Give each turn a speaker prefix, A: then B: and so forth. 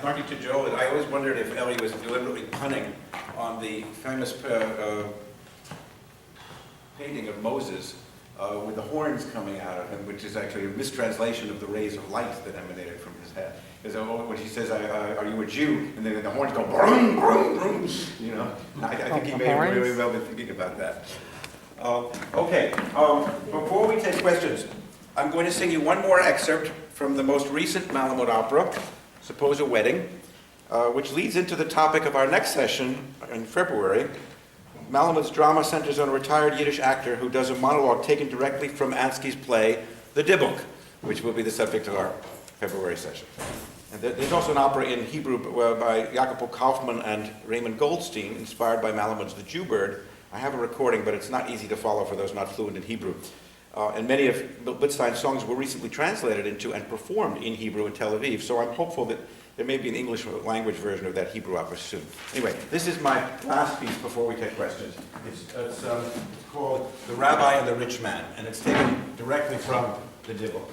A: Marty to Joel, I always wondered if Ellie was deliberately punning on the famous painting of Moses with the horns coming out of him, which is actually a mistranslation of the rays of light that emanated from his head. Because when she says, "Are you a Jew?" and then the horns go brum, brum, brum, you know. I think he may have really well been thinking about that. Before we take questions, I'm going to sing you one more excerpt from the most recent Malamud opera, Suppose a Wedding, which leads into the topic of our next session in February. Malamud's drama centers on a retired Yiddish actor who does a monologue taken directly from Ansky's play, The Dybbuk, which will be the subject of our February session. And there's also an opera in Hebrew by Jacopo Kaufmann and Raymond Goldstein, inspired by Malamud's The Jew Bird. I have a recording, but it's not easy to follow for those not fluent in Hebrew. And many of Blitzstein's songs were recently translated into and performed in Hebrew in Tel Aviv, so I'm hopeful that there may be an English language version of that Hebrew opera soon. Anyway, this is my last piece before we take questions. It's called The Rabbi and the Rich Man, and it's taken directly from the Dybbuk.